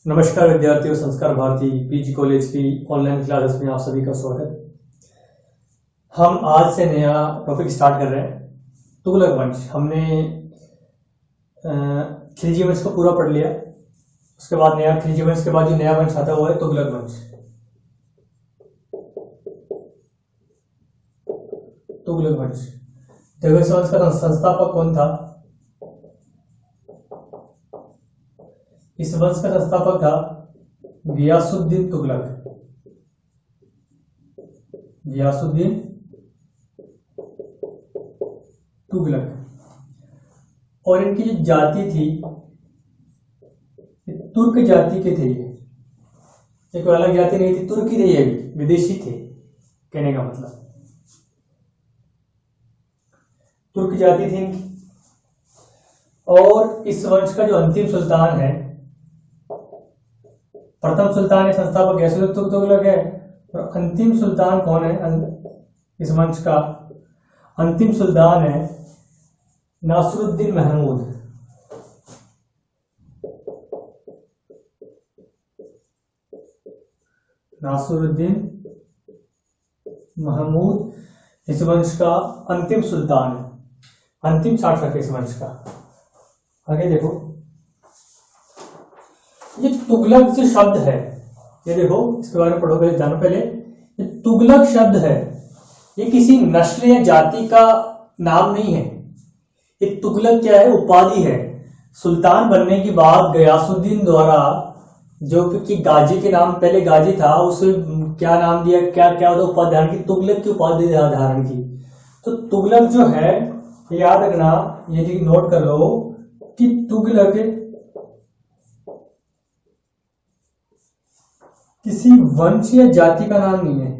नमस्कार विद्यार्थियों, संस्कार भारती पीजी कॉलेज की ऑनलाइन क्लासेस में आप सभी का स्वागत। हम आज से नया टॉपिक स्टार्ट कर रहे हैं, तुगलक वंश। हमने खिलजी वंश को पूरा पढ़ लिया। उसके बाद नया खिलजी वंश के बाद जो नया वंश आता है वो है तुगलक वंश। तुगलक वंश, तुगलक वंश का संस्थापक कौन था? इस वंश का संस्थापक था गियासुद्दीन तुगलक। गियासुद्दीन तुगलक। और इनकी जो जाति थी, तुर्क जाति के थे। ये कोई अलग जाति नहीं थी, तुर्की थे, ये विदेशी थे। कहने का मतलब तुर्क जाति थी इनकी। और इस वंश का जो अंतिम सुल्तान है, प्रथम सुल्तान है संस्थापक गियासुद्दीन तुगलक है, और अंतिम सुल्तान कौन है? इस वंश का अंतिम सुल्तान है नासिरुद्दीन महमूद। नासिरुद्दीन महमूद इस वंश का अंतिम सुल्तान है, अंतिम शासक है इस वंश का। आगे देखो, ये तुगलक जो शब्द है, ये देखो, इसके बारे में पढ़ो पहले, जानो पहले। ये तुगलक शब्द है, ये किसी नस्ल या जाति का नाम नहीं है। ये तुगलक क्या है? उपाधि है। सुल्तान बनने के बाद गयासुद्दीन द्वारा, जो कि गाजी के नाम, पहले गाजी था, उसे क्या नाम दिया, क्या क्या उपाधि धारण की? तुगलक की उपाधि धारण की। तो तुगलक जो है, याद रखना, ये नोट कर लो कि तुगलक किसी वंश या जाति का नाम नहीं है।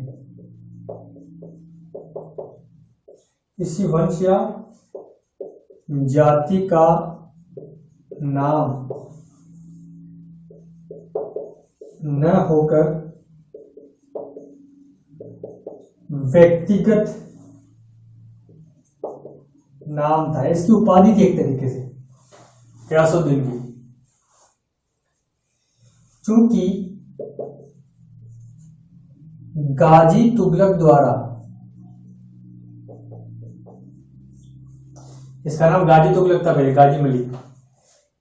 किसी वंश या जाति का नाम न होकर व्यक्तिगत नाम था। इसकी उपाधि थी एक तरीके से गियासुद्दीन की। चूंकि गाजी तुगलक द्वारा, इसका नाम गाजी तुगलक था पहले, गाजी मलिक।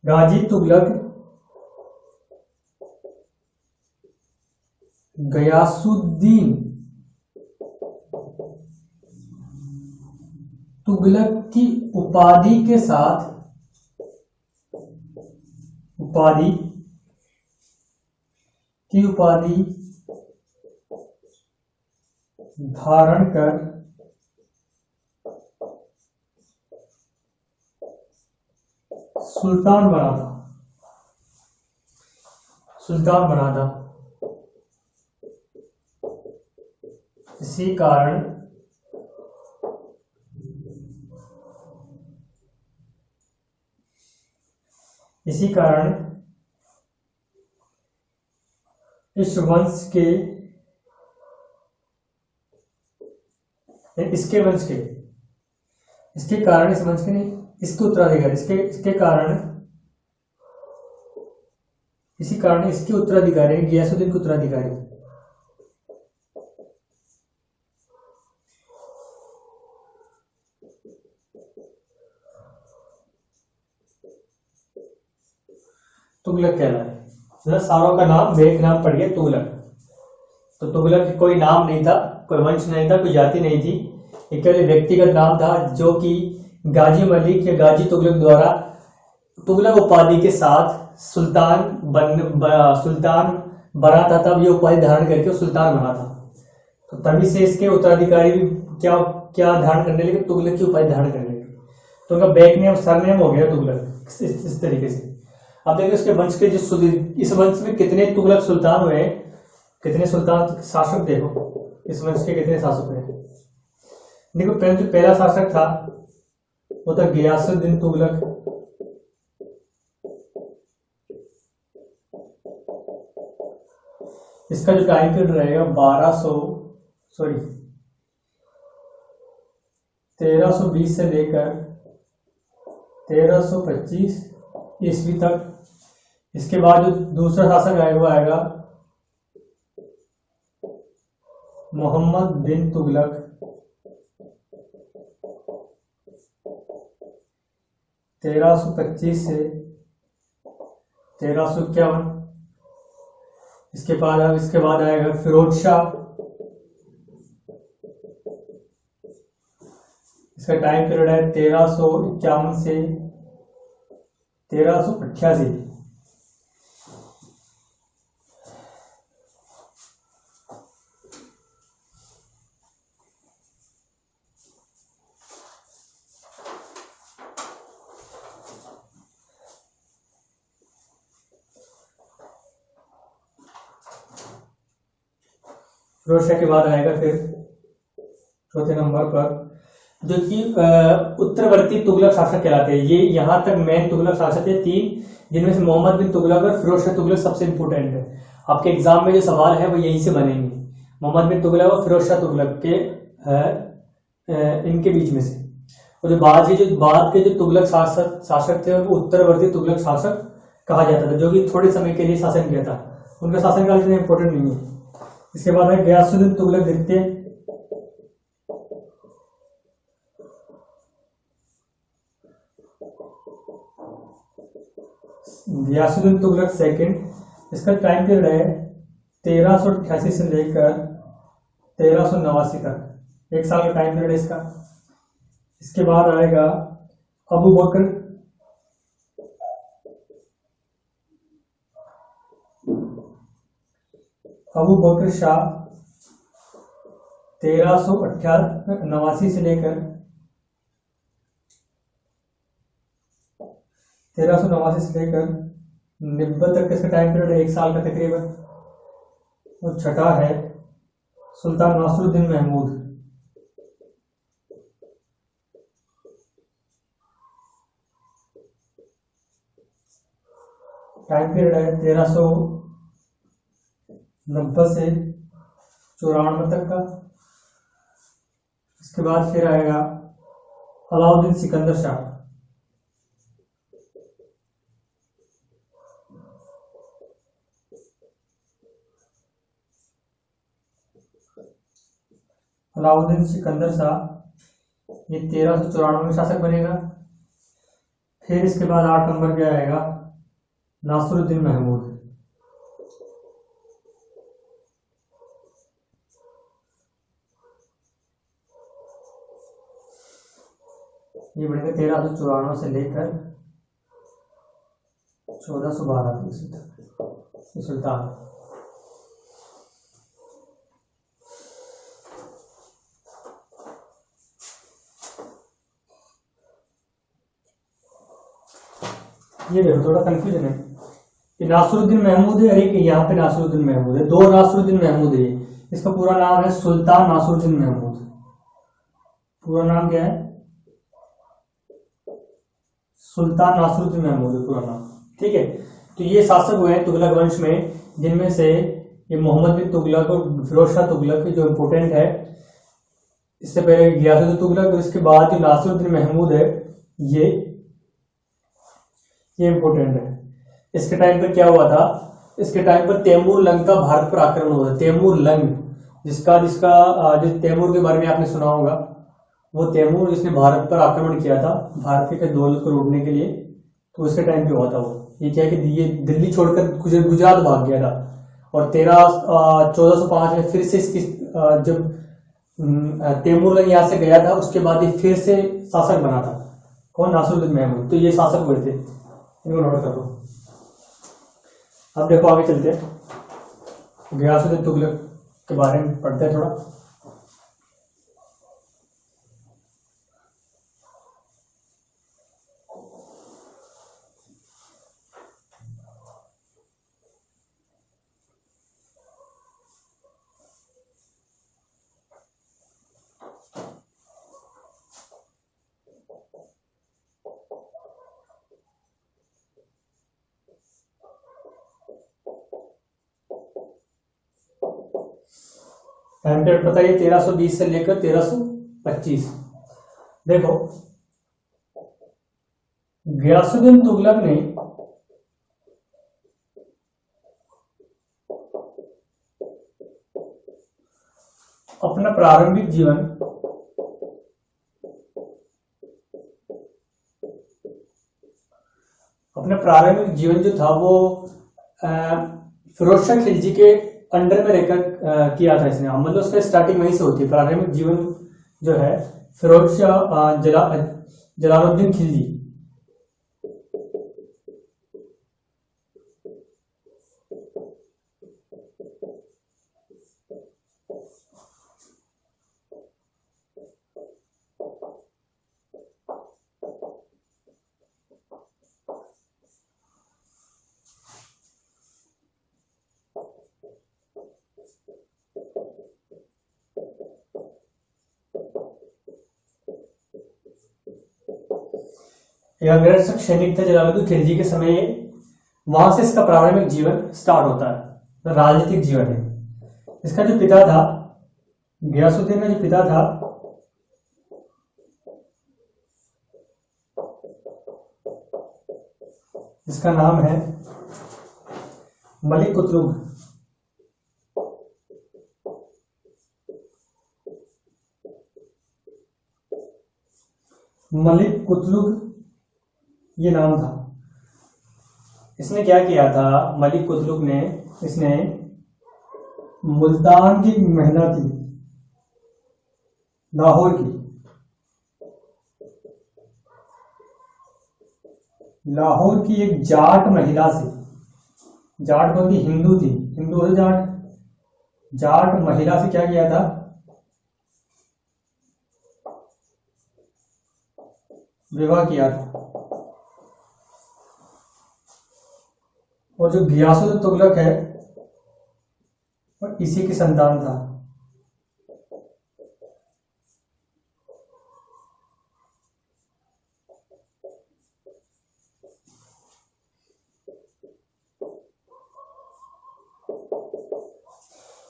गाजी तुगलक गयासुद्दीन तुगलक की उपाधि के साथ, उपाधि धारण कर सुल्तान बना था। सुल्तान बना था। इसी कारण इस वंश के, इसके वंश के, इसके कारण, इस वंश के नहीं, इसके उत्तराधिकारी, इसके कारण, इसी कारण इसके उत्तराधिकारी गियासुद्दीन के उत्तराधिकारी। तुगलक कहलाए। सारों का नाम, एक नाम पढ़िए तुगलक। तो तुगलक कोई नाम नहीं था, कोई वंश नहीं था, कोई जाति नहीं थी। एक व्यक्तिगत नाम था, जो कि गाजी मलिक या गाजी तुगलक द्वारा तुगलक उपाधि के साथ सुल्तान बना था। तब ये उपाधि धारण करके सुल्तान बना था। तो तभी से इसके उत्तराधिकारी भी क्या क्या धारण करने लगे? तुगलक की उपाधि धारण करने लगे। तो उनका बैक नेम, सरनेम हो गया तुगलक, इस तरीके से। अब देखिए इसके वंश के, जो इस वंश में कितने तुगलक सुल्तान हुए, कितने सुल्तान शासक, देखो इस वंश के कितने शासक हुए। देखो, पहला शासक था वो था गियासुद्दीन तुगलक। इसका जो टाइम पीरियड रहेगा 1320 से लेकर 1325 ईस्वी तक इसके बाद जो दूसरा शासक आएगा वो आएगा मोहम्मद बिन तुगलक, 1325 से 1351। इसके बाद आएगा फिरोज शाह। इसका टाइम पीरियड है 1351 से 1388। फिरोज शाह के बाद आएगा फिर चौथे नंबर पर जो कि उत्तरवर्ती तुगलक शासक कहलाते हैं। ये यहाँ तक मेन तुगलक शासक है 3, जिनमें से मोहम्मद बिन तुगलक और फिरोज शाह तुगलक सबसे इंपोर्टेंट है। आपके एग्जाम में जो सवाल है वो यहीं से बनेंगे, मोहम्मद बिन तुगलक और फिरोज शाह तुगलक के इनके बीच में से। और जो बाद के जो तुगलक शासक थे वो उत्तरवर्ती तुगलक शासक कहा जाता था, जो कि थोड़े समय के लिए शासन किया था। उनका शासनकाल इतना इंपॉर्टेंट नहीं है। इसके बाद है गयासुद्दीन तुगलक द्वितीय, गयासुद्दीन तुगलक सेकंड। इसका टाइम पीरियड है 1388 से लेकर 1389 तक, 1 साल का टाइम पीरियड है इसका। इसके बाद आएगा अबू बकर शाह, 1389 से लेकर 90 तक इसका टाइम पीरियड है, 1 साल का तकरीबन। और छठा है सुल्तान नासरुद्दीन महमूद, टाइम पीरियड है 1390 से 94 तक का। इसके बाद फिर आएगा अलाउद्दीन सिकंदर शाह, अलाउद्दीन सिकंदर शाह, ये 1394 में शासक बनेगा। फिर इसके बाद 8 नंबर पे आएगा नासरुद्दीन महमूद, ये बनेगा 1394 से लेकर 1412 तक सुल्तान। ये देखो थोड़ा कंफ्यूजन है कि नासरुद्दीन महमूद है और एक यहाँ पे नासरुद्दीन महमूद है, 2 नासरुद्दीन महमूद है। इसका पूरा नाम है सुल्तान नासरुद्दीन महमूद। पूरा नाम क्या है? सुल्तान नासरुद्दीन महमूद है पूरा नाम, ठीक है। तो ये शासक हुए हैं तुगलक वंश में, जिनमें से ये मोहम्मद बिन तुगलक और फिरोज शाह तुगलक जो इम्पोर्टेंट है। इससे पहले गियासुद्दीन तुगलक और इसके बाद जो नासरुद्दीन महमूद है ये इम्पोर्टेंट है। इसके टाइम पर क्या हुआ था? इसके टाइम पर तैमूर लंग का भारत पर आक्रमण हुआ था। तैमूर लंग जिस तैमूर के बारे में आपने सुना होगा, वो तैमूर जिसने भारत पर आक्रमण किया था भारत के दौलत को लूटने के लिए, तो उसके टाइम पे हुआ था वो। ये क्या है कि ये दिल्ली छोड़कर गुजरात भाग गया था और 1405 में फिर से इसकी जब तैमूर लंग यहाँ से गया था उसके बाद ये फिर से शासक बना था। कौन? नासरुद्दीन महमूद। तो ये शासक हुए थे, इनको नोट कर लो। अब देखो आगे चलते हैं, गियासुद्दीन तुगलक के बारे में पढ़ते हैं थोड़ा। टाइम पीरियड बताइए 1320 से लेकर 1325। देखो गियासुद्दीन तुगलक ने अपना प्रारंभिक जीवन जो था वो फिरोज शाह खिलजी के अंडर में रहकर किया था इसने, मतलब उसका स्टार्टिंग वहीं से होती है। प्रारंभिक जीवन जो है फिरोज शाह जलालुद्दीन खिलजी। एक अंग्रेज सैनिक था जलालुद्दीन खिलजी के समय, वहां से इसका प्रारंभिक जीवन स्टार्ट होता है, राजनीतिक जीवन है। इसका जो पिता था, गयासुद्दीन का जो पिता था, इसका नाम है मलिक कुतलुग। मलिक कुतलुग ये नाम था। इसने क्या किया था, मलिक कुतलुग ने, इसने मुल्तान की महिला थी, लाहौर की, लाहौर की एक जाट महिला से, जाट कौन थी, हिंदू थी, हिंदू और जाट, जाट महिला से क्या किया था, विवाह किया था। और जो गियासुद्दीन तुगलक है और इसी की संतान था।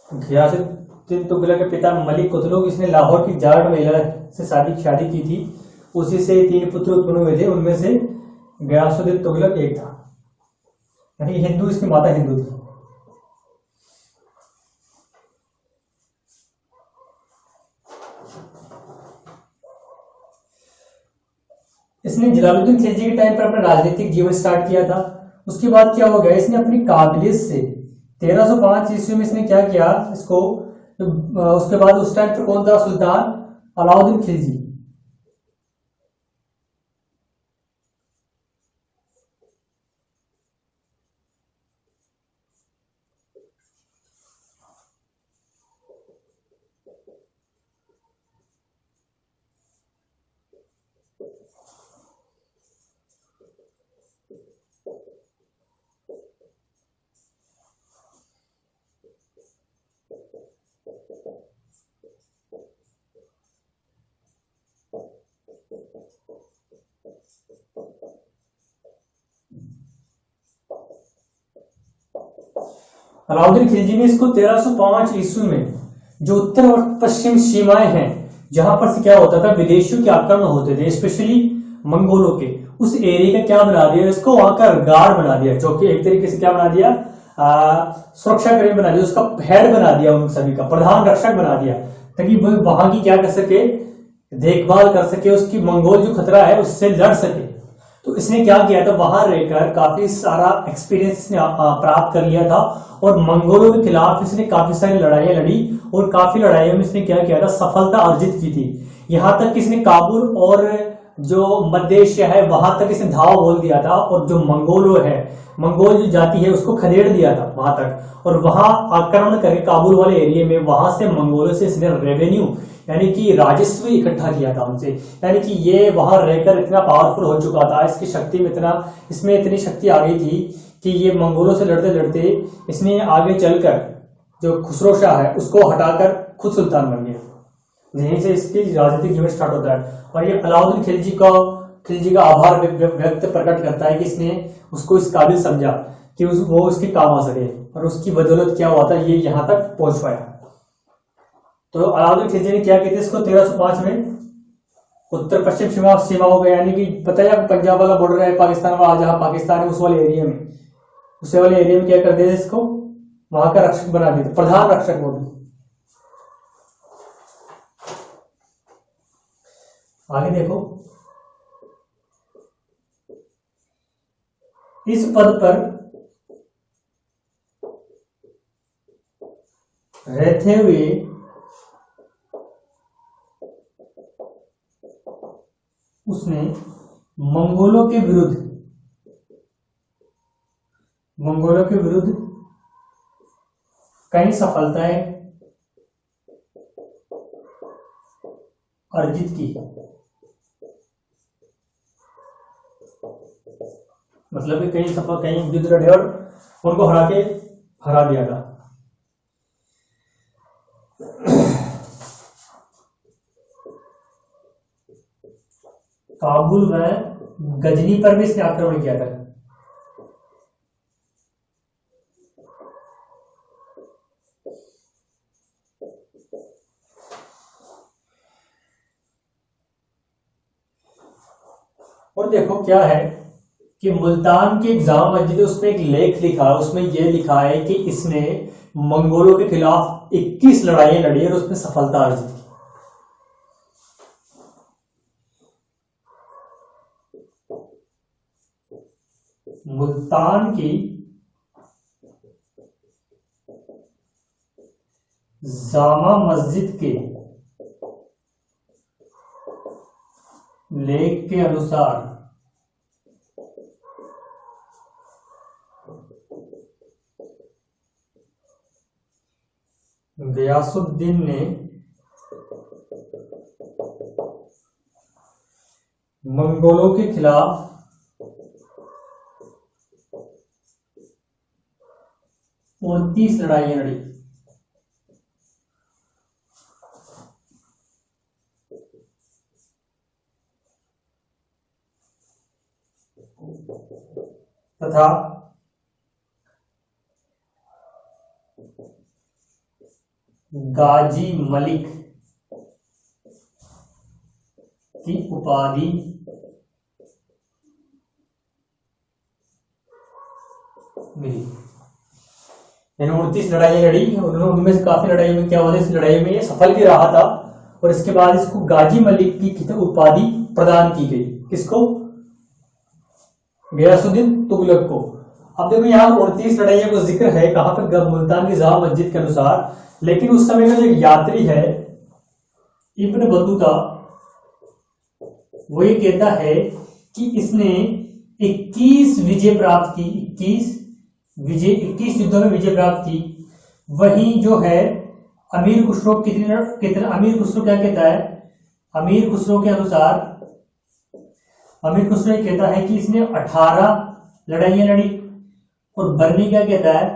गियासुद्दीन तुगलक के पिता मलिक कुतलुग, इसने लाहौर की जाट महिला से शादी की थी। उसी से 3 पुत्र उत्पन्न हुए थे, उनमें से गयासुद्दीन तुगलक एक था, यानी हिंदू, इसकी माता हिंदू थी। इसने जलालुद्दीन खिलजी के टाइम पर अपना राजनीतिक जीवन स्टार्ट किया था। उसके बाद क्या हो गया, इसने अपनी काबिलियत से 1305 ईस्वी में इसने क्या किया, इसको उसके बाद उस टाइम पर कौन था, सुल्तान अलाउद्दीन खिलजी। अलाउद्दीन खिलजी ने इसको 1305 ईस्वी में, जो उत्तर और पश्चिम सीमाएं हैं, जहां पर से क्या होता था, विदेशियों के आक्रमण होते थे, स्पेशली मंगोलों के, उस एरिया का क्या बना दिया, इसको वहां का गार्ड बना दिया, जो कि एक तरीके से क्या बना दिया, सुरक्षा कर्मी बना दिया, उसका हेड बना दिया, उन सभी का प्रधान रक्षक बना दिया, ताकि वह वहां की क्या कर सके, देखभाल कर सके, उसकी मंगोल जो खतरा है उससे लड़ सके। तो इसने क्या किया था, वहां रहकर काफी सारा एक्सपीरियंस इसने प्राप्त कर लिया था, और मंगोलों के खिलाफ इसने काफी सारी लड़ाइयां लड़ी, और काफी लड़ाइयों में इसने क्या किया था, सफलता अर्जित की थी। यहां तक कि इसने काबुल और जो मध्य एशिया है वहां तक इसने धावा बोल दिया था, और जो मंगोल जो जाति है उसको खदेड़ दिया था वहां तक, और वहां आक्रमण करके काबुल वाले एरिया में, वहां से मंगोलों से इसने रेवेन्यू यानी कि राजस्व इकट्ठा किया था उनसे। यानी कि ये वहां रहकर इतना पावरफुल हो चुका था, इसकी शक्ति में इसमें इतनी शक्ति आ गई थी कि ये मंगोलों से लड़ते लड़ते इसने आगे चलकर जो खुसरो शाह है उसको हटाकर खुद सुल्तान बन गया। यहीं से इसकी राजनीतिक जीवन स्टार्ट होता है, और ये अलाउद्दीन खिलजी का आभार व्यक्त प्रकट करता है कि इसने उसको इस काबिल समझा कि वो उसके काम आ सके, और उसकी बदौलत क्या हुआ था, ये यहाँ तक पहुंच पाया। तो अलाउद्दीन खिलजी ने क्या किया था, इसको 1305 में उत्तर पश्चिम सीमा हो गया, यानी कि पता है पंजाब वाला बॉर्डर है पाकिस्तान वाला, जहां पाकिस्तान है उस वाले एरिया में, क्या कर दिया, इसको वहां का रक्षक बना दिया, प्रधान रक्षक वो भी। आगे देखो, इस पद पर रहते हुए उसने मंगोलों के विरुद्ध कई सफलताएं अर्जित की। मतलब कि कई युद्ध लड़े और उनको हरा दिया था। काबुल व गजनी पर भी इसने आक्रमण किया था। और देखो क्या है कि मुल्तान की एक जामा मस्जिद है, उसमें एक लेख लिखा है, उसमें यह लिखा है कि इसने मंगोलों के खिलाफ 21 लड़ाइयां लड़ी और उसमें सफलता अर्जित की। मुल्तान की जामा मस्जिद के लेख के अनुसार गयासुद्दीन ने मंगोलों के खिलाफ 29 लड़ाइयां लड़ी। तथा गाजी मलिक की उपाधि मिली। यानी 29 लड़ाइयां लड़ी, उनमें से काफी लड़ाई में क्या हुआ, इस लड़ाई में ये सफल भी रहा था और इसके बाद इसको गाजी मलिक की उपाधि प्रदान की गई। किसको? गयासुद्दीन तुगलक को। अब देखो यहाँ 29 लड़ाइयों का जिक्र है कहां पर, मुल्तान की जामा मस्जिद के अनुसार। लेकिन उस समय का जो यात्री है इब्न बतूता, वो ये कहता है कि इसने 21 विजय प्राप्त की, 21 युद्धों में विजय प्राप्त की। वहीं जो है अमीर खुसरो कितने अमीर खुसरो क्या कहता है, अमीर खुसरो के अनुसार अमीर खुसरो कहता है कि इसने 18 लड़ाइयां लड़ी। और बर्नी क्या कहता है,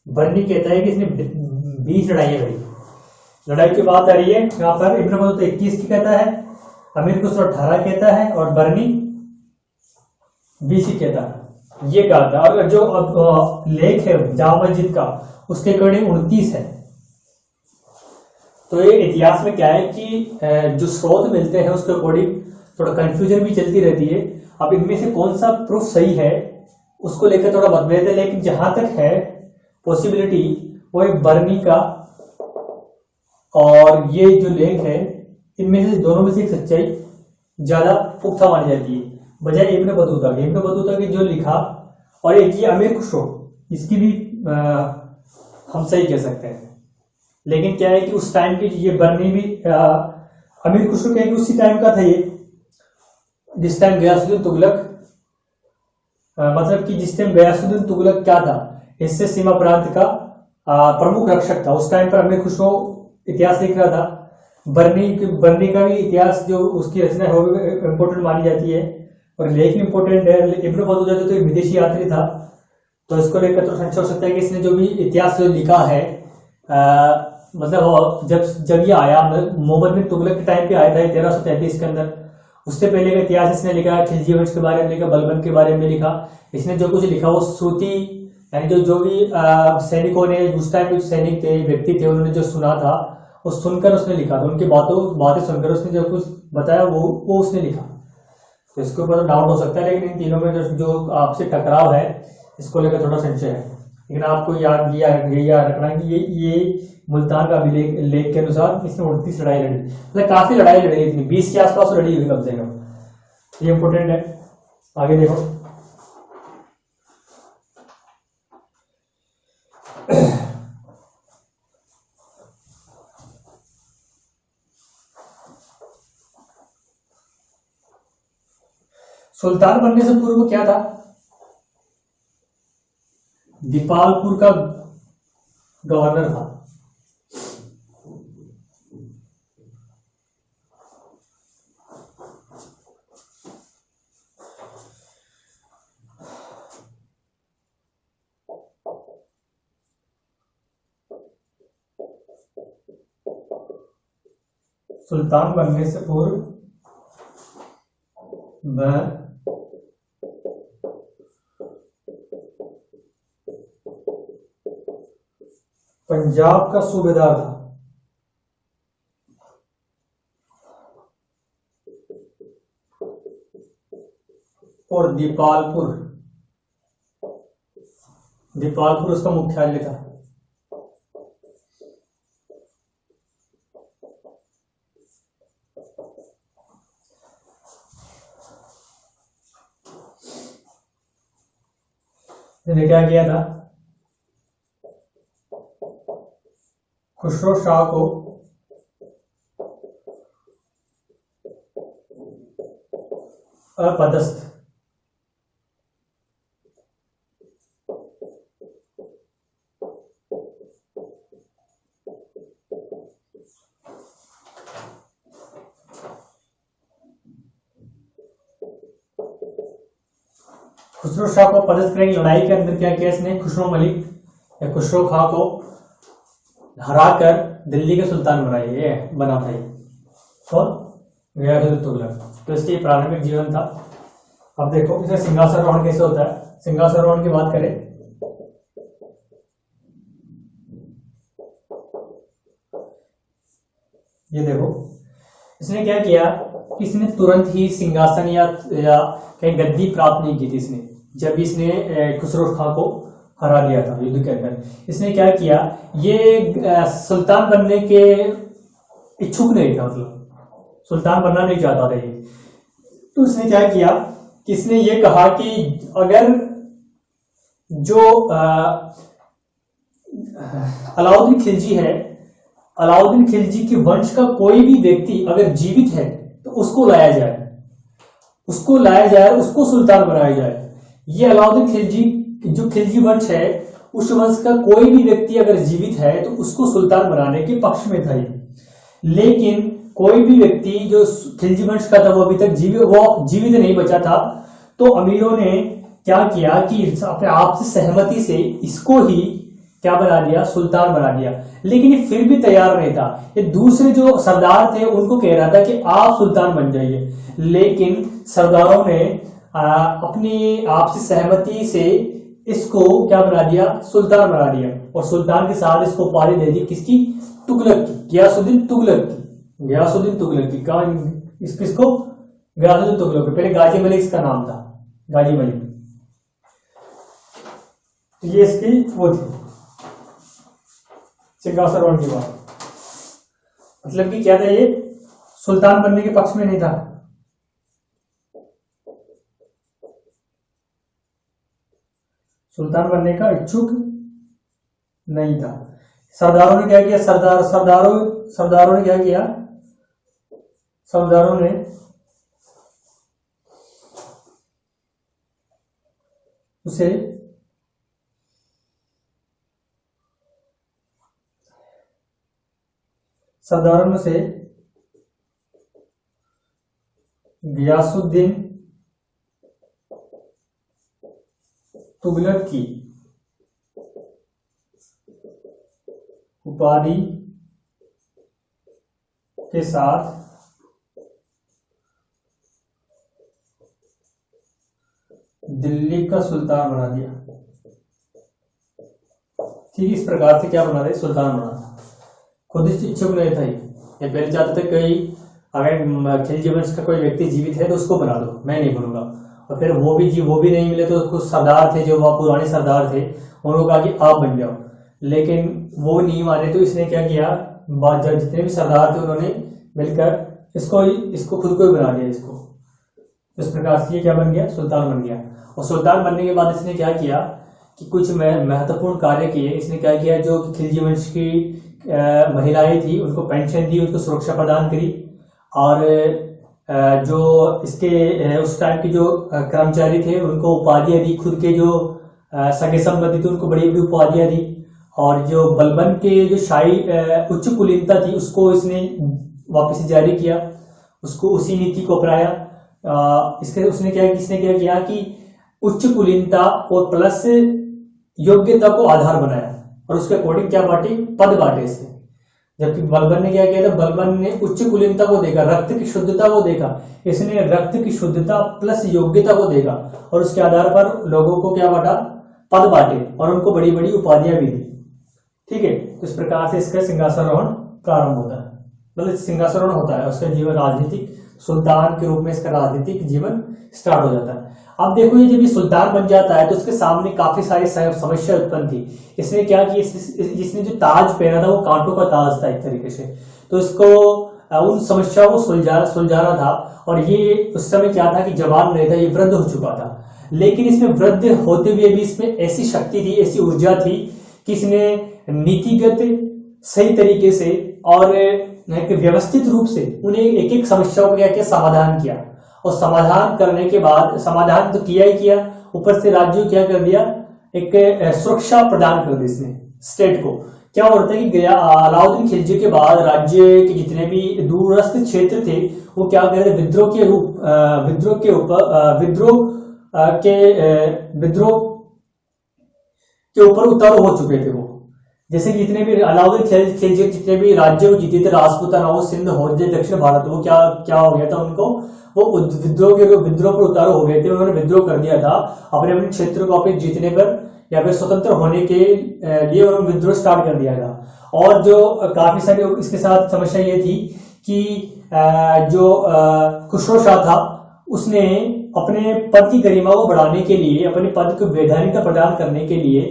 बर्नी कहता है कि इसने 20 लड़ाइयां लड़ी। लड़ाई की बात आ रही है यहाँ पर, इब्न बतूता 21 की कहता है, अमीर खुसरो 18 कहता है और बर्नी 20 ही कहता है। ये कहा था। और जो लेख है जामा मस्जिद का, उसके अकॉर्डिंग 29 है। तो ये इतिहास में क्या है कि जो स्रोत मिलते हैं उसके अकॉर्डिंग थोड़ा कंफ्यूजन भी चलती रहती है। अब इनमें से कौन सा प्रूफ सही है उसको लेकर थोड़ा मतभेद है, लेकिन जहां तक है पॉसिबिलिटी वो एक बर्नी का और ये जो लेख है, इनमें से दोनों में से एक सच्चाई ज्यादा पुख्ता मानी जाती है बजाय इब्न बतूता की जो लिखा। और एक ये अमीर खुसरो, इसकी भी हम सही कह सकते हैं। लेकिन क्या है कि उस टाइम की ये बर्नी भी अमीर खुसरो क्या है कि उसी टाइम का था ये, जिस टाइम गयासुद्दीन तुगलक मतलब कि जिस टाइम गयासुद्दीन तुगलक क्या था, इससे सीमा प्रांत का प्रमुख रक्षक था। उस टाइम पर अमीर खुसरो इतिहास लिख रहा था। बर्नी का भी इतिहास जो उसकी रचना है वो भी इम्पोर्टेंट मानी जाती है और लेख भी इम्पोर्टेंट है। इब्न बतूता जो तो एक विदेशी यात्री था, तो इसको लेकर तो संशय हो सकता है कि इसने जो भी इतिहास जो लिखा है मतलब जब ये आया मोहम्मद बिन तुगलक के टाइम पे आया था 1333 के अंदर, उससे पहले का इतिहास इसने लिखा, खिलजी वंश के बारे में लिखा, बलबन के बारे में लिखा। इसने जो कुछ लिखा वो श्रुति यानी जो भी सैनिकों ने उस टाइम जो सैनिक थे, व्यक्ति थे, उन्होंने जो सुना था वो सुनकर उसने लिखा था। उनकी बातें सुनकर उसने जो कुछ बताया वो उसने लिखा। तो इसके ऊपर डाउट हो सकता है, लेकिन इन तीनों में जो आपसे टकराव है इसको लेकर थोड़ा संशय है। लेकिन आपको याद रखना है कि ये मुल्तान का अभिलेख लेख के अनुसार इसने 38 लड़ाई लड़ी, मतलब काफी लड़ाई लड़ी, इतनी 20 के आसपास लड़ी हुई कम से कम। ये इंपोर्टेंट है। आगे देखो, सुल्तान बनने से पूर्व क्या था? दीपालपुर का गवर्नर था। सुल्तान बनने से पूर्व वह पंजाब का सूबेदार था। और दीपालपुर उसका मुख्यालय था। इसने क्या किया था? खुसरो शाह को अपदस्थ खुसरो शाह को पदस्थ करेंगे। लड़ाई के अंदर क्या किया इसने? खुसरो मलिक या खुसरो खां को हराकर दिल्ली के सुल्तान बना था। और गयासुद्दीन तुगलक, तो इसके प्रारंभिक जीवन था। अब देखो इसे सिंहासनारोहण कैसे होता है। सिंहासनारोहण की बात करें, ये देखो इसने क्या किया कि इसने तुरंत ही सिंहासन या कहीं गद्दी प्राप्त नहीं की थी इसने। जब इसने खुसरो खां को हरा दिया था युद्ध के अंदर, इसने क्या किया, ये सुल्तान बनने के इच्छुक नहीं था, मतलब सुल्तान बनना नहीं चाहता था ये। तो उसने क्या किया कि इसने ये कहा कि अगर जो अलाउद्दीन खिलजी है, अलाउद्दीन खिलजी के वंश का कोई भी व्यक्ति अगर जीवित है तो उसको लाया जाए, उसको सुल्तान बनाया जाए। ये अलाउद्दीन खिलजी, जो खिलजी वंश है, उस वंश का कोई भी व्यक्ति अगर जीवित है तो उसको सुल्तान बनाने के पक्ष में था ये। लेकिन कोई भी व्यक्ति जो खिलजी वंश का था वो अभी तक जीवित नहीं बचा था। तो अमीरों ने क्या किया कि अपने आप से सहमति से इसको ही क्या बना दिया, सुल्तान बना दिया। लेकिन ये फिर भी तैयार नहीं था। ये दूसरे जो सरदार थे उनको कह रहा था कि आप सुल्तान बन जाइए, लेकिन सरदारों ने अपनी आपसी सहमति से इसको क्या बना दिया, सुल्तान बना दिया। और सुल्तान के साथ इसको उपाधि दे दी किसकी, तुगलक की, गयासुद्दीन तुगलक की। कहा किसको, गयासुद्दीन तुगलक की। पहले गाजी मलिक इसका नाम था, गाजी मलिक। ये इसकी वो थी सिंहासनारोहण की बात। मतलब कि क्या था, ये सुल्तान बनने के पक्ष में नहीं था। सुल्तान बनने का इच्छुक नहीं था। सरदारों ने क्या किया, सरदारों ने क्या किया, सरदारों ने उसे गयासुद्दीन तुगलक की उपाधि के साथ दिल्ली का सुल्तान बना दिया। ठीक इस प्रकार से क्या बना रहे, सुल्तान बना। खुद इच्छुक नहीं था ये पहले चाहते थे कई अगर खिलजी वंश का कोई व्यक्ति जीवित है तो उसको बना दो, मैं नहीं बनूंगा। और फिर वो भी नहीं मिले तो कुछ सरदार थे जो वह पुराने सरदार थे, उन्होंने कहा कि आप बन जाओ। लेकिन वो नहीं माने, तो इसने क्या किया, जितने भी सरदार थे उन्होंने मिलकर इसको इसको खुद को ही बना दिया इसको। इस प्रकार से ये क्या बन गया, सुल्तान बन गया। और सुल्तान बनने के बाद इसने क्या किया कि कुछ महत्वपूर्ण कार्य किए। इसने क्या किया, जो खिलजी वंश की महिलाएं थी उनको पेंशन दी, उनको सुरक्षा प्रदान करी, और जो इसके उस टाइम के जो कर्मचारी थे उनको उपाधियां दी, खुद के जो सगे संबंधी थे उनको बड़ी बड़ी उपाधियां दी। और जो बलबन के जो शाही उच्च कुलीनता थी उसको इसने वापस जारी किया, उसको उसी नीति को अपनाया। इसके उसने क्या इसने क्या किया कि उच्च कुलीनता और प्लस योग्यता को आधार बनाया, और उसके अकॉर्डिंग क्या बांटी, पद बांटे इसने। जबकि बलबन ने क्या किया था, बलबन ने उच्च कुलीनता को देखा, रक्त की शुद्धता को देखा, इसने रक्त की शुद्धता प्लस योग्यता को देखा, और उसके आधार पर लोगों को क्या बांटा, पद बांटे, और उनको बड़ी बड़ी उपाधियां भी दी। ठीक है, तो इस प्रकार से इसका सिंहासरोहण प्रारंभ होता है, मतलब सिंहासरोहण होता है, उसका जीवन राजनीतिक सुल्तान के रूप में इसका राजनीतिक जीवन स्टार्ट हो जाता है। अब देखो, ये जब ये सुल्तान बन जाता है तो उसके सामने काफी सारी समस्या उत्पन्न थी। इसने क्या कि इसने जो ताज पहना था वो कांटों का ताज था एक तरीके से, तो इसको उन समस्याओं को सुलझाना था। और ये उस समय क्या था कि जवान नहीं था, ये वृद्ध हो चुका था, लेकिन इसमें वृद्ध होते हुए भी इसमें ऐसी शक्ति थी, ऐसी ऊर्जा थी कि इसने नीतिगत सही तरीके से और एक व्यवस्थित रूप से उन्हें एक एक समस्याओं का क्या किया, समाधान किया। और समाधान करने के बाद, समाधान तो किया ही किया, ऊपर से राज्य को क्या कर दिया, एक सुरक्षा प्रदान कर दी इसने स्टेट को। क्या होता है कि अलाउद्दीन खिलजी के बाद राज्य के जितने भी दूरस्थ क्षेत्र थे वो क्या कर रहे, विद्रोह के ऊपर उतारू हो चुके थे वो। जैसे कि जितने भी अलाउद्दीन खिलजी जितने भी राज्य जीते थे, राजपूताना हो, सिंध हो, दक्षिण भारत, वो क्या क्या हो गया था, उनको वो विद्रोह पर उतारू हो गए थे। उन्होंने विद्रोह कर दिया था अपने अपने क्षेत्र को अपने जीतने पर या फिर स्वतंत्र होने के लिए उन्होंने विद्रोह स्टार्ट कर दिया था। और जो काफी सारी इसके साथ समस्या ये थी कि जो खुसरो शाह था उसने अपने पद की गरिमा को बढ़ाने के लिए, अपने पद को वैधानिकता प्रदान करने के लिए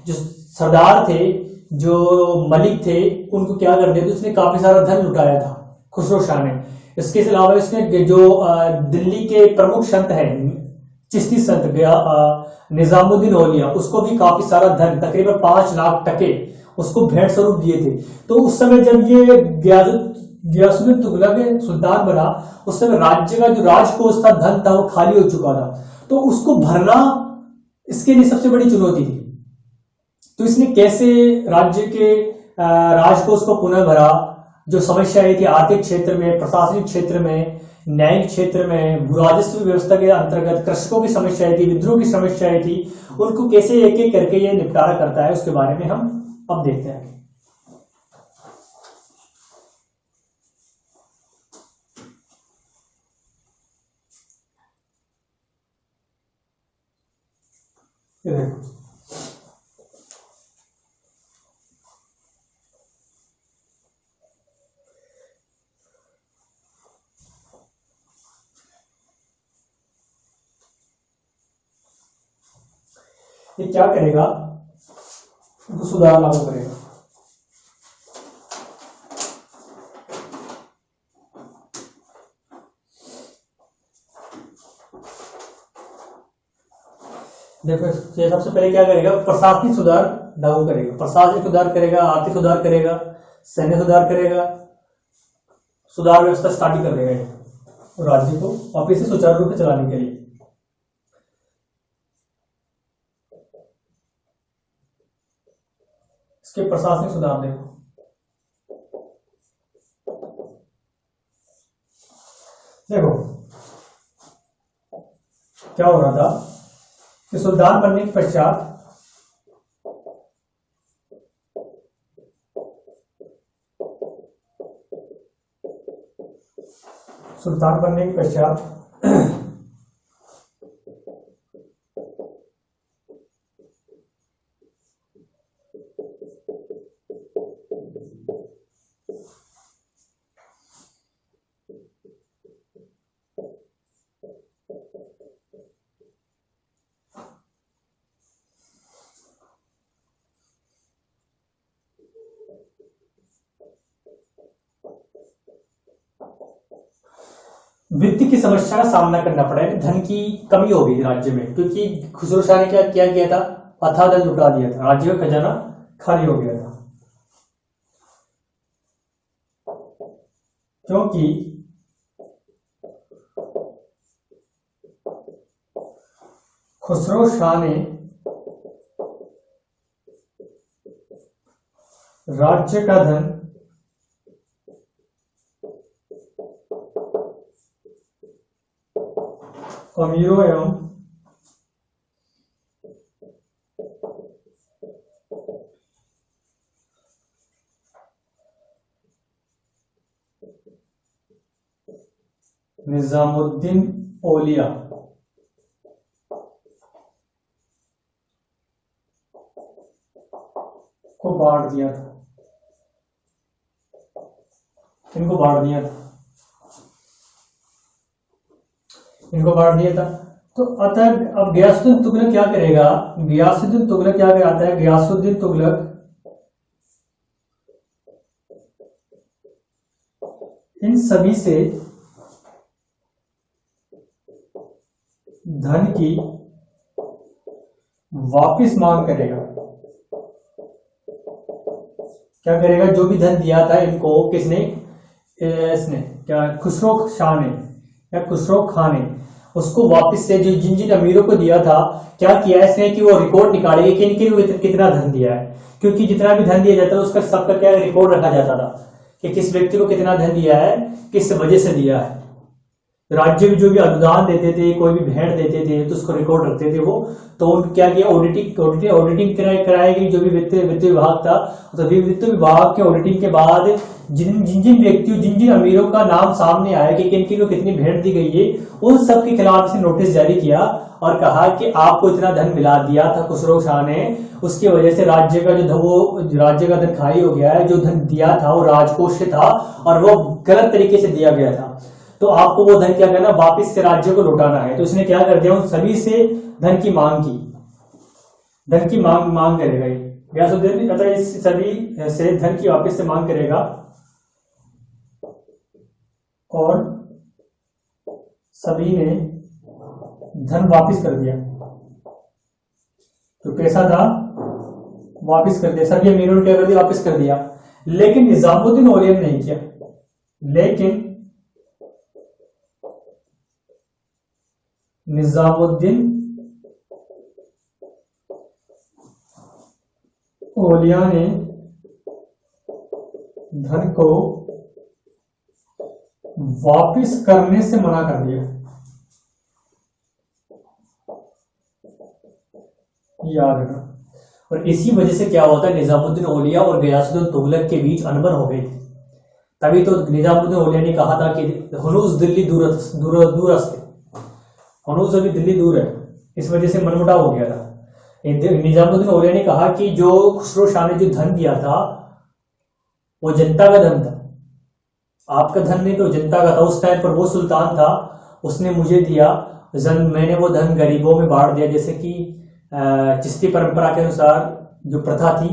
जो सरदार थे, जो मलिक थे, उनको क्या कर दिया, तो उसने काफी सारा धन लुटाया था खुसरो शाह ने। इसके अलावा इसने जो दिल्ली के प्रमुख संत हैं, चिश्ती संत निजामुद्दीन औलिया, उसको भी काफी सारा धन, तकरीबन 5 लाख टके उसको भेंट स्वरूप दिए थे। तो उस समय जब ये गियासुद्दीन तुगलक सुल्तान बना, उस समय राज्य का जो राजकोष था, धन था, वो खाली हो चुका था, तो उसको भरना इसके लिए सबसे बड़ी चुनौती थी। तो इसने कैसे राज्य के राजकोष को पुनः भरा, जो समस्याएं थी आर्थिक क्षेत्र में, प्रशासनिक क्षेत्र में, न्यायिक क्षेत्र में, भूराजस्व व्यवस्था के अंतर्गत कृषकों की समस्याएं थी, विद्रोह की समस्याएं थी, उनको कैसे एक एक करके ये निपटारा करता है, उसके बारे में हम अब देखते हैं। ये क्या करेगा, सुधार लागू करेगा। देखो, ये सबसे पहले क्या करेगा, प्रशासनिक सुधार लागू करेगा, प्रशासनिक सुधार करेगा, आर्थिक सुधार करेगा, सैन्य सुधार करेगा, सुधार व्यवस्था स्टार्ट कर देगा राज्य को वापिस से सुचारू रूप से चलाने के लिए। इसके प्रशासनिक सुधार देखो, देखो क्या हो रहा था कि सुल्तान बनने के पश्चात वित्त की समस्या का सामना करना पड़ा है, धन की कमी हो गई राज्य में, क्योंकि खुसरो शाह ने क्या क्या किया था, अथाह धन लुटा दिया था, राज्य का खजाना खाली हो गया था। क्योंकि खुसरो शाह ने राज्य का धन अमीरों एवं निजामुद्दीन औलिया को बांट दिया था, इनको बांट दिया था, इनको बांट दिया था। तो अतः अब गयासुद्दीन तुगलक क्या करेगा, गयासुद्दीन तुगलक क्या कराता है, गयासुद्दीन तुगलक इन सभी से धन की वापिस मांग करेगा। क्या करेगा, जो भी धन दिया था इनको किसने, इसने क्या, खुसरो शाह ने या खुसरो खान ने, उसको वापस से जो जिन जिन अमीरों को दिया था, क्या किया इसने कि वो रिकॉर्ड निकालेगा कि इनके कितना धन दिया है, क्योंकि जितना भी धन दिया जाता है उसका सबका क्या रिकॉर्ड रखा जाता था कि किस व्यक्ति को कितना धन दिया है, किस वजह से दिया है। राज्य में जो भी अनुदान देते थे, कोई भी भेंट देते थे, तो उसको रिकॉर्ड रखते थे वो। तो क्या किया, ऑडिटिंग कराएगी जो भी वित्त विभाग था, तो वित्त विभाग के ऑडिटिंग के बाद जिन जिन व्यक्तियों, जिन जिन अमीरों का नाम सामने आया कि किन किन को कितनी भेंट दी गई है, उन सब के खिलाफ से नोटिस जारी किया और कहा कि आपको इतना धन मिला दिया था खुसरो शाह ने, उसकी वजह से राज्य का राज्य का धन खाली हो गया है, जो धन दिया था वो राजकोष से था और वो गलत तरीके से दिया गया था, तो आपको वो धन क्या करना, वापिस से राज्य को लौटाना है। तो इसने क्या कर दिया, उन सभी से धन की मांग की, धन की मांग करेगा ये गयासुद्दीन, अतः इस सभी से धन की वापिस से मांग करेगा और सभी ने धन वापिस कर दिया। तो कैसा था, वापिस कर दिया, सभी अमीरों ने क्या कर दिया, वापिस कर दिया। लेकिन निजामुद्दीन औलिया ने नहीं किया, लेकिन निजामुद्दीन औलिया ने धन को वापिस करने से मना कर दिया। याद रखना। और इसी वजह से क्या होता है, निजामुद्दीन औलिया और गयासुद्दीन तुगलक के बीच अनबन हो गई थी। तभी तो निजामुद्दीन औलिया ने कहा था कि हुनूस दिल्ली दूरस्थ, हुनूस अभी दिल्ली दूर है, इस वजह से मनमुटाव हो गया था। निजामुद्दीन औलिया ने कहा कि जो खुसरो शाह ने जो धन दिया था वो जनता का धन था, आपका धन नहीं तो जनता का था। उस टाइम पर वो सुल्तान था, उसने मुझे दिया, मैंने वो धन गरीबों में बांट दिया। जैसे कि चिश्ती परंपरा के अनुसार जो प्रथा थी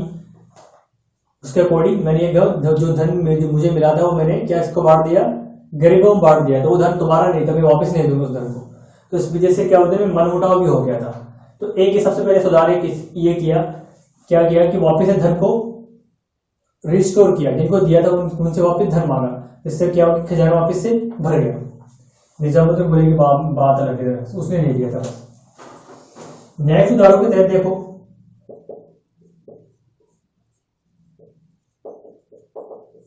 उसके अकॉर्डिंग मैंने जो धन जो मुझे मिला था वो मैंने क्या इसको बांट दिया, गरीबों में बांट दिया। तो वो धन तुम्हारा नहीं था, मैं वापस नहीं दूंगा उस धन को। तो इस वजह से क्या होता है, मनमुटाव भी हो गया था। तो एक ही सबसे पहले सुधार ये किया, क्या किया कि वापस धन को रिस्टोर किया, जिनको दिया था उनसे वापस धन मांगा, इससे क्या हो, खजाना वापस से भर गया। निजामुद्दीन बोले की बात अलग है, उसने नहीं दिया था। न्यायिक सुधारों के तहत देखो,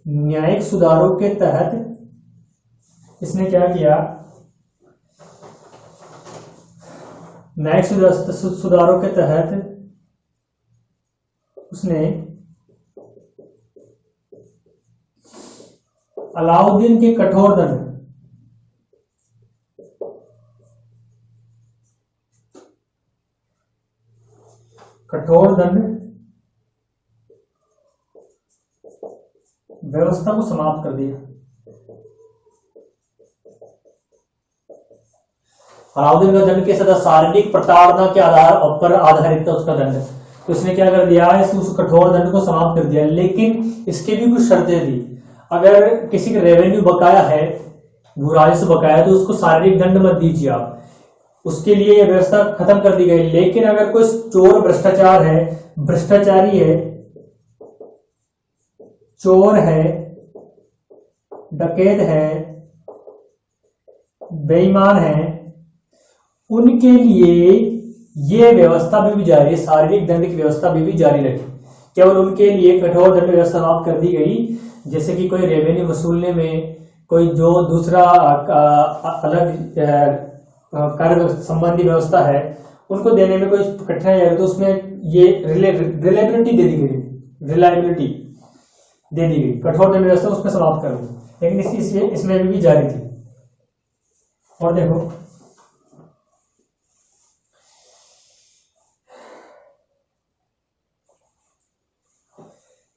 न्यायिक सुधारों के तहत इसने क्या किया, न्यायिक सुधारों के तहत उसने अलाउद्दीन के कठोर दंड, व्यवस्था को समाप्त कर दिया। अलाउद्दीन का दंड कैसा था, शारीरिक प्रताड़ना के आधार पर आधारित था उसका दंड। तो इसने क्या कर दिया, उस कठोर दंड को समाप्त कर दिया। लेकिन इसके भी कुछ शर्तें थी। अगर किसी का रेवेन्यू बकाया है वो राजस्व बकाया है तो उसको शारीरिक दंड मत दीजिए आप, उसके लिए ये व्यवस्था खत्म कर दी गई। लेकिन अगर कोई चोर भ्रष्टाचार है, भ्रष्टाचारी है, चोर है, डकैत है, बेईमान है, उनके लिए ये व्यवस्था भी जारी है, शारीरिक दंड की व्यवस्था भी जारी रखी। केवल उनके लिए कठोर दंड व्यवस्था समाप्त कर दी गई, जैसे कि कोई रेवेन्यू वसूलने में, कोई जो दूसरा अलग कार्य संबंधी व्यवस्था है उनको देने में कोई कठिनाई है तो उसमें ये रिलायबिलिटी दे दी गई, रिलायबिलिटी दे दी गई, कठोर दंड व्यवस्था उसमें समाप्त कर दी। लेकिन इसमें भी जारी थी। और देखो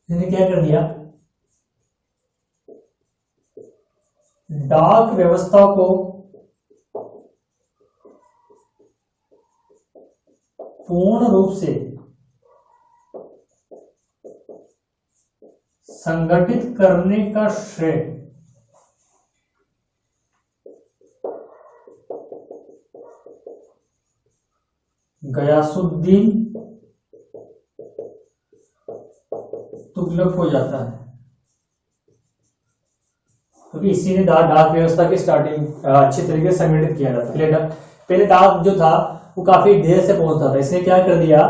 इसने क्या कर दिया, डाक व्यवस्था को पूर्ण रूप से संगठित करने का श्रेय गयासुद्दीन तुगलक हो जाता है, क्योंकि इसी ने डाक व्यवस्था की स्टार्टिंग अच्छे तरीके से संगठित किया था। पहले डाक जो था वो काफी देर से पहुंचता था। इसने क्या कर दिया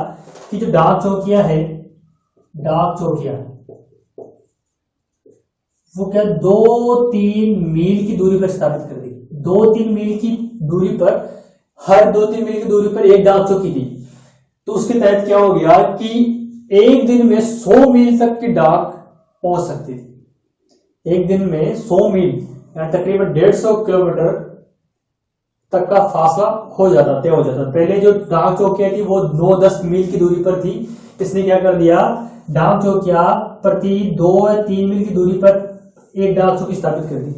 कि जो डाक चौकियां है, डाक चौकियां वो क्या 2-3 मील की दूरी पर स्थापित कर दी। 2-3 मील की दूरी पर, हर 2-3 मील की दूरी पर एक डाक चौकी थी। तो उसके तहत क्या हो गया कि एक दिन में 100 मील तक की डाक पहुंच सकती थी। एक दिन में 100 मील या तकरीबन 150 किलोमीटर तक का फासला हो जाता, तय हो जाता। पहले जो डाक चौकियां थी वो 9-10 मील की दूरी पर थी। इसने क्या कर दिया, डाक चौकियां प्रति 2 या 3 मील की दूरी पर एक डाक चौकी स्थापित कर दी।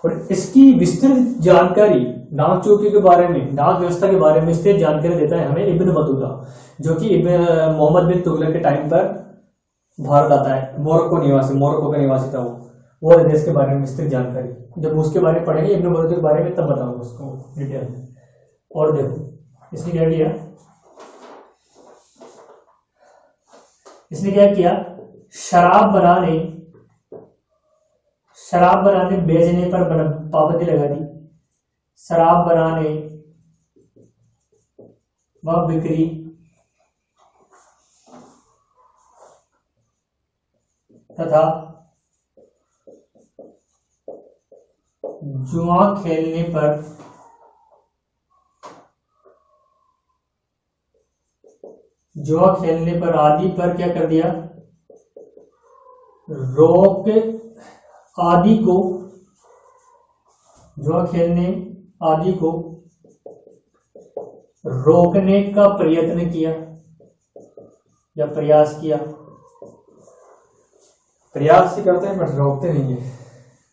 और इसकी विस्तृत जानकारी डाक चौकी के बारे में, डाक व्यवस्था के बारे में विस्तृत जानकारी देता है हमें इब्न बतूता, जो कि मोहम्मद बिन तुगलक के टाइम पर भारत आता है। मोरक्को का निवासी था वो देश के बारे में विस्तृत जानकारी। जब उसके बारे में पढ़ेंगे इब्न बतूता के बारे में तब बताऊंगा उसको डिटेल में। और देखो इसने क्या किया, इसने क्या किया, शराब बनाने बेचने पर पाबंदी लगा दी। शराब बनाने व बिक्री तथा जुआ खेलने पर आदि पर क्या कर दिया, रोक आदि को, जुआ खेलने आदि को रोकने का प्रयत्न किया या प्रयास किया। प्रयास ही करते हैं बट रोकते नहीं है,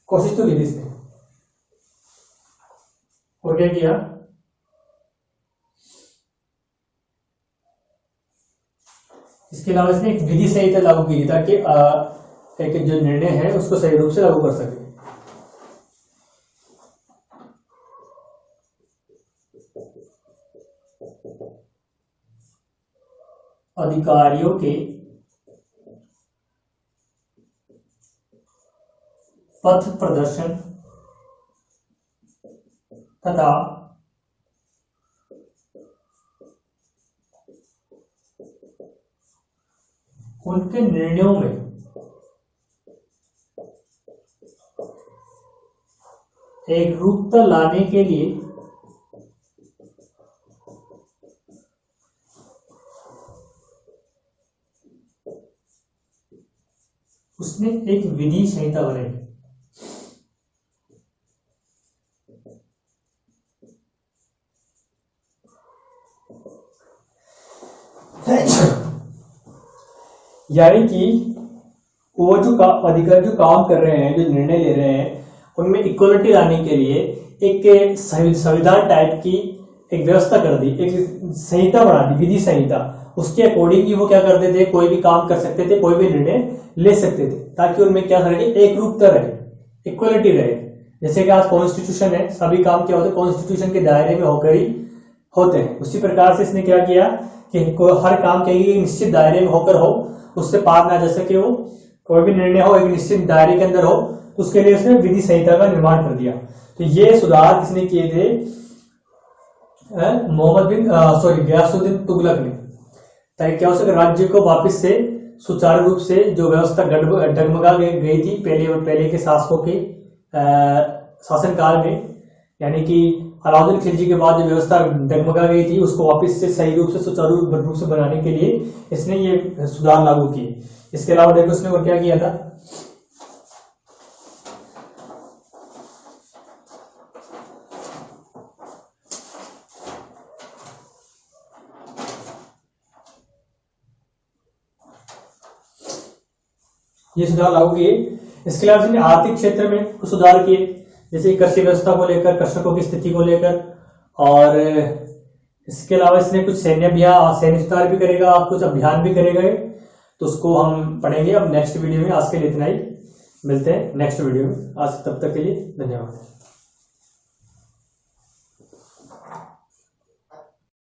कोशिश तो की थी इसने। और क्या किया, इसके अलावा इसने एक विधि संहिता लागू की ताकि एक जो निर्णय है उसको सही रूप से लागू कर सके। अधिकारियों के पथ प्रदर्शन तथा उनके निर्णयों में एकरूपता लाने के लिए उसने एक विधि संहिता बनाई। यानी कि वो जो अधिकारी जो काम कर रहे हैं, जो निर्णय ले रहे हैं, उनमें इक्वलिटी लाने के लिए एक संविधान टाइप की एक व्यवस्था कर दी, एक संहिता बना दी, विधि संहिता। उसके अकॉर्डिंग ही वो क्या करते थे, कोई भी काम कर सकते थे, कोई भी निर्णय ले सकते थे, ताकि उनमें क्या रहे, एक रूपता रहे, इक्वलिटी रहे। जैसे कि आज कॉन्स्टिट्यूशन है, सभी काम क्या होते हैं कॉन्स्टिट्यूशन के दायरे में होकर ही होते हैं। उसी प्रकार से इसने क्या किया कि हर काम के निश्चित दायरे में होकर हो, उससे पार ना जा सके, वो कोई भी निर्णय हो एक निश्चित दायरे के अंदर हो, तो उसके लिए उसने विधि संहिता का निर्माण कर दिया। तो ये सुधार किसने किए थे, गयासुद्दीन तुगलक ने, ताकि क्या हो सके राज्य को वापस से सुचारू रूप से जो व्यवस्था डगमगा गई थी पहले के शासकों के शासनकाल में, यानी कि अलाउद्दीन खिलजी के बाद जो व्यवस्था डगमगा गई थी उसको वापस से सही रूप से सुचारू रूप से बनाने के लिए इसने ये सुधार लागू किए। इसके अलावा देखो उसने और क्या किया था, ये सुधार लागू किए। इसके अलावा इसने आर्थिक क्षेत्र में कुछ सुधार किए, जैसे कृषि व्यवस्था को लेकर, कृषकों की स्थिति को लेकर, और इसके अलावा इसने कुछ सैन्य सुधार भी करेगा, कुछ अभियान भी करेगा, तो उसको हम पढ़ेंगे अब नेक्स्ट वीडियो में। आज के लिए इतना ही, मिलते हैं नेक्स्ट वीडियो में। आज तब तक के लिए धन्यवाद।